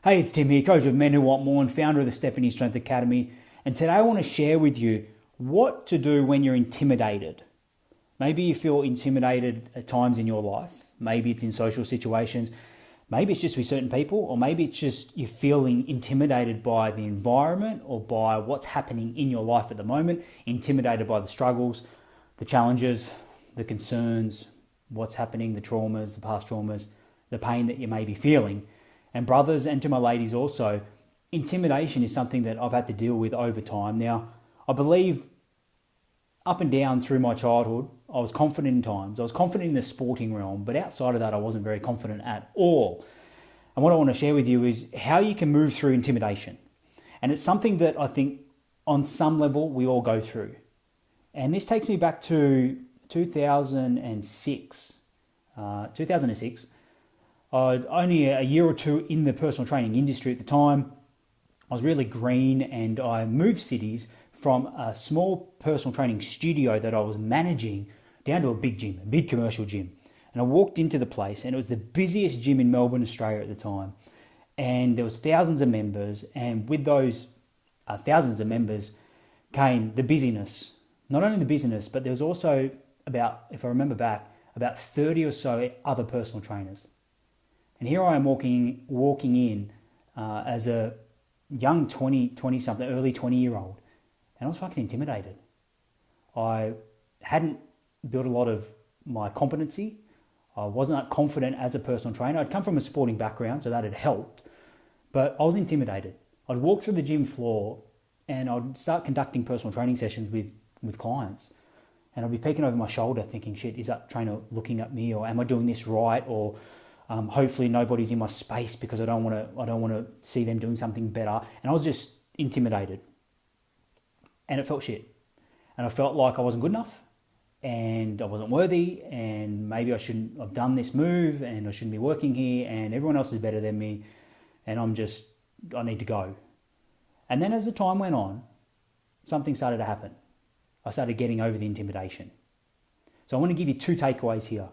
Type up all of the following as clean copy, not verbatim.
Hey, it's Tim here, coach of Men Who Want More and founder of the Step in Your Strength Academy. And today I want to share with you what to do when you're intimidated. Maybe you feel intimidated at times in your life. Maybe it's in social situations. Maybe it's just with certain people, or maybe it's just you're feeling intimidated by the environment or by what's happening in your life at the moment, intimidated by the struggles, the challenges, the concerns, what's happening, the traumas, the past traumas, the pain that you may be feeling. And brothers, and to my ladies also, intimidation is something that I've had to deal with over time. Now, I believe up and down through my childhood, I was confident in times. I was confident in the sporting realm, but outside of that, I wasn't very confident at all. And what I want to share with you is how you can move through intimidation. And it's something that I think on some level we all go through. And this takes me back to 2006. 2006. Only a year or two in the personal training industry at the time. I was really green and I moved cities from a small personal training studio that I was managing down to a big gym, a big commercial gym. And I walked into the place and it was the busiest gym in Melbourne, Australia at the time. And there was thousands of members, and with those thousands of members came the busyness. Not only the busyness, but there was also about, if I remember back, about 30 or so other personal trainers. And here I am walking in as a young 20-something, early 20-year-old. And I was fucking intimidated. I hadn't built a lot of my competency. I wasn't that confident as a personal trainer. I'd come from a sporting background, so that had helped. But I was intimidated. I'd walk through the gym floor and I'd start conducting personal training sessions with clients. And I'd be peeking over my shoulder thinking, shit, is that trainer looking at me? Or am I doing this right? Or hopefully nobody's in my space because I don't want to see them doing something better. And I was just intimidated. And it felt shit. And I felt like I wasn't good enough and I wasn't worthy and maybe I shouldn't have done this move and I shouldn't be working here and everyone else is better than me and I need to go. And then as the time went on, something started to happen. I started getting over the intimidation. So I want to give you two takeaways here.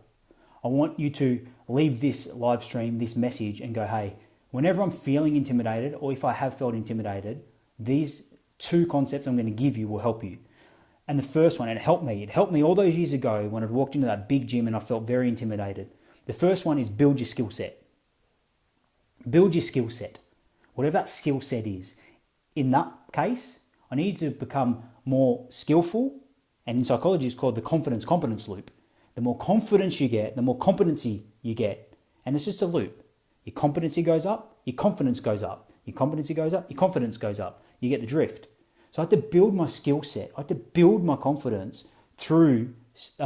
I want you to leave this live stream, this message, and go, hey, whenever I'm feeling intimidated, or if I have felt intimidated, these two concepts I'm going to give you will help you. And the first one, and it helped me all those years ago when I'd walked into that big gym and I felt very intimidated. The first one is build your skill set. Build your skill set. Whatever that skill set is. In that case, I need to become more skillful, and in psychology it's called the confidence-competence loop. The more confidence you get, the more competency you get. And it's just a loop. Your competency goes up, your confidence goes up. Your competency goes up, your confidence goes up. You get the drift. So I had to build my skill set. I had to build my confidence through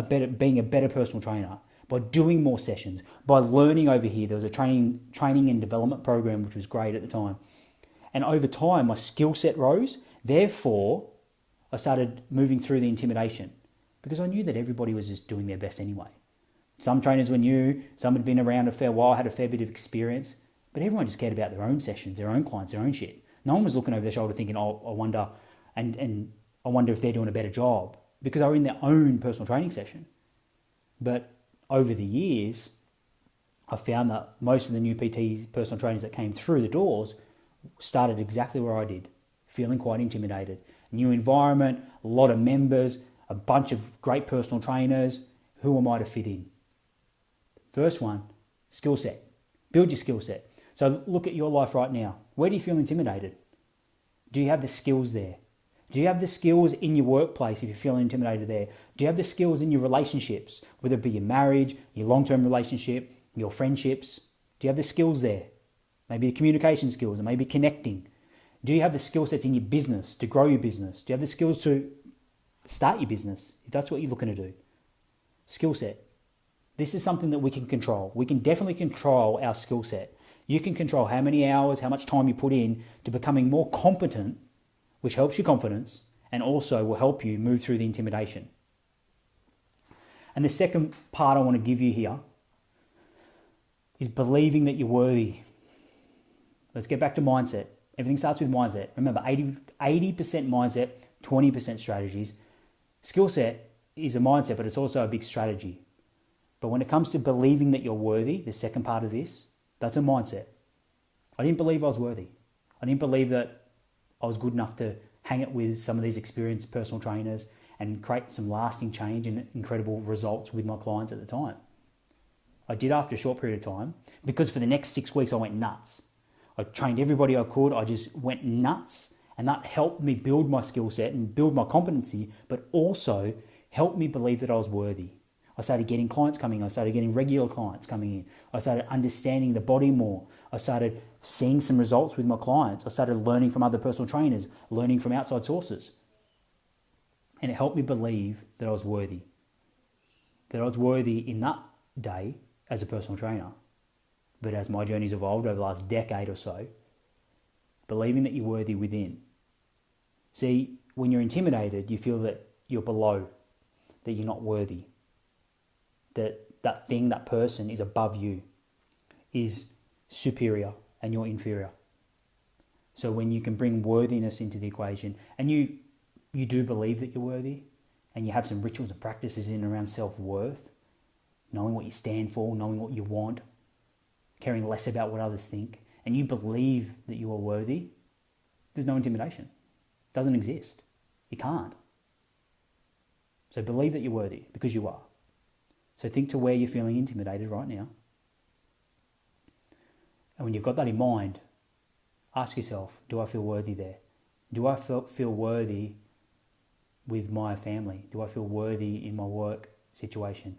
being a better personal trainer, by doing more sessions, by learning over here. There was a training and development program which was great at the time. And over time, my skill set rose. Therefore, I started moving through the intimidation, because I knew that everybody was just doing their best anyway. Some trainers were new, some had been around a fair while, had a fair bit of experience, but everyone just cared about their own sessions, their own clients, their own shit. No one was looking over their shoulder thinking, oh, I wonder if they're doing a better job, because they were in their own personal training session. But over the years, I found that most of the new PTs, personal trainers that came through the doors started exactly where I did, feeling quite intimidated. New environment, a lot of members, a bunch of great personal trainers. Who am I to fit in? First one, skill set. Build your skill set. So look at your life right now. Where do you feel intimidated? Do you have the skills there? Do you have the skills in your workplace if you're feeling intimidated there? Do you have the skills in your relationships, whether it be your marriage, your long-term relationship, your friendships? Do you have the skills there? Maybe the communication skills, or maybe connecting. Do you have the skill sets in your business to grow your business? Do you have the skills to start your business, if that's what you're looking to do? Skill set. This is something that we can control. We can definitely control our skill set. You can control how many hours, how much time you put in to becoming more competent, which helps your confidence and also will help you move through the intimidation. And the second part I want to give you here is believing that you're worthy. Let's get back to mindset. Everything starts with mindset. Remember, 80% mindset, 20% strategies. Skill set is a mindset, but it's also a big strategy. But when it comes to believing that you're worthy, the second part of this, that's a mindset. I didn't believe I was worthy. I didn't believe that I was good enough to hang it with some of these experienced personal trainers and create some lasting change and incredible results with my clients at the time. I did after a short period of time, because for the next 6 weeks I went nuts. I trained everybody I could. I just went nuts, and that helped me build my skill set and build my competency, but also helped me believe that I was worthy. I started getting clients coming. I started getting regular clients coming in. I started understanding the body more. I started seeing some results with my clients. I started learning from other personal trainers, learning from outside sources. And it helped me believe that I was worthy. That I was worthy in that day as a personal trainer. But as my journey's evolved over the last decade or so, believing that you're worthy within. See, when you're intimidated, you feel that you're below, that you're not worthy, that thing, that person is above you, is superior, and you're inferior. So when you can bring worthiness into the equation, and you do believe that you're worthy, and you have some rituals and practices in and around self-worth, knowing what you stand for, knowing what you want, caring less about what others think, and you believe that you are worthy, there's no intimidation. It doesn't exist. You can't. So believe that you're worthy, because you are. So think to where you're feeling intimidated right now. And when you've got that in mind, ask yourself, do I feel worthy there? Do I feel worthy with my family? Do I feel worthy in my work situation?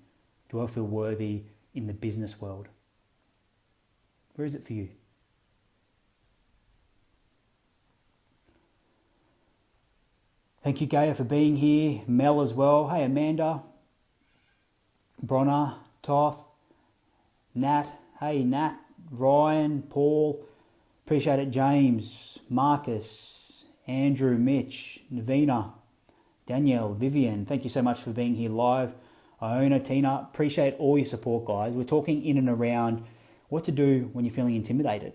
Do I feel worthy in the business world? Where is it for you? Thank you, Gaia, for being here. Mel as well. Hey, Amanda. Bronner, Toth, Nat. Hey, Nat. Ryan, Paul. Appreciate it. James, Marcus, Andrew, Mitch, Navina, Danielle, Vivian. Thank you so much for being here live. Iona, Tina. Appreciate all your support, guys. We're talking in and around what to do when you're feeling intimidated.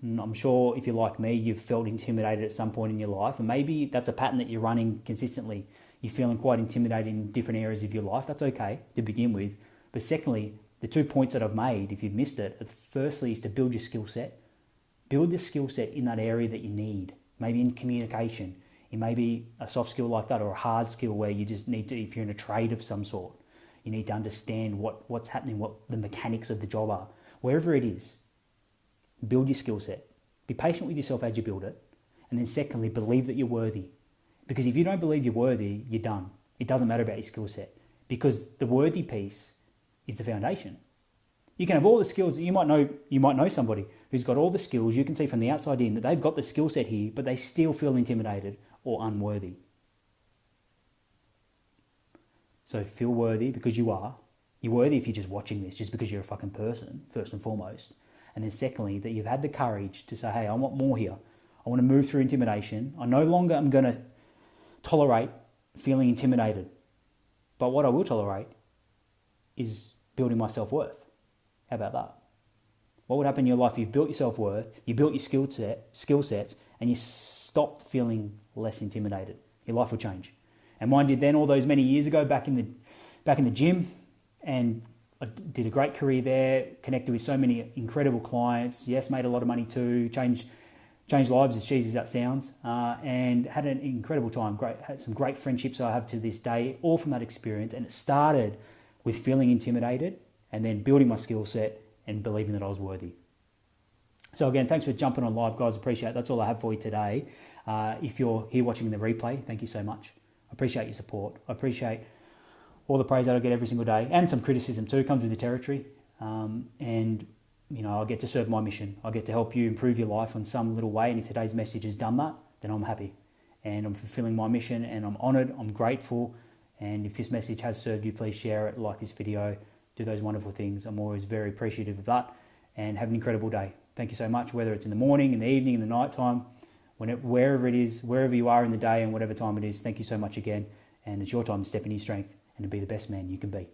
And I'm sure if you're like me, you've felt intimidated at some point in your life, and maybe that's a pattern that you're running consistently. You're feeling quite intimidated in different areas of your life. That's okay to begin with. But secondly, the 2 points that I've made, if you've missed it, firstly is to build your skill set. Build the skill set in that area that you need. Maybe in communication. It may be a soft skill like that, or a hard skill where you just need to, if you're in a trade of some sort, you need to understand what's happening, what the mechanics of the job are. Wherever it is, build your skill set. Be patient with yourself as you build it. And then secondly, believe that you're worthy. Because if you don't believe you're worthy, you're done. It doesn't matter about your skill set. Because the worthy piece is the foundation. You can have all the skills. You might know somebody who's got all the skills. You can see from the outside in that they've got the skill set here, but they still feel intimidated or unworthy. So feel worthy because you are. You're worthy if you're just watching this, just because you're a fucking person, first and foremost. And then secondly, that you've had the courage to say, hey, I want more here. I want to move through intimidation. I no longer am going to tolerate feeling intimidated. But what I will tolerate is building my self-worth. How about that? What would happen in your life if you've built your self-worth, you built your skill sets, and you stopped feeling less intimidated? Your life will change. And mine did then all those many years ago back in the gym, and I did a great career there, connected with so many incredible clients. Yes, made a lot of money too, changed lives as cheesy as that sounds, and had an incredible time. Had some great friendships I have to this day, all from that experience. And it started with feeling intimidated and then building my skill set and believing that I was worthy. So again, thanks for jumping on live, guys. Appreciate it. That's all I have for you today. If you're here watching the replay, thank you so much. I appreciate your support. I appreciate all the praise that I get every single day, and some criticism too, comes with the territory. And you know, I get to serve my mission. I get to help you improve your life in some little way. And if today's message has done that, then I'm happy. And I'm fulfilling my mission, and I'm honoured, I'm grateful. And if this message has served you, please share it, like this video, do those wonderful things. I'm always very appreciative of that. And have an incredible day. Thank you so much, whether it's in the morning, in the evening, in the night time, wherever it is, wherever you are in the day and whatever time it is. Thank you so much again. And it's your time to step in your strength and to be the best man you can be.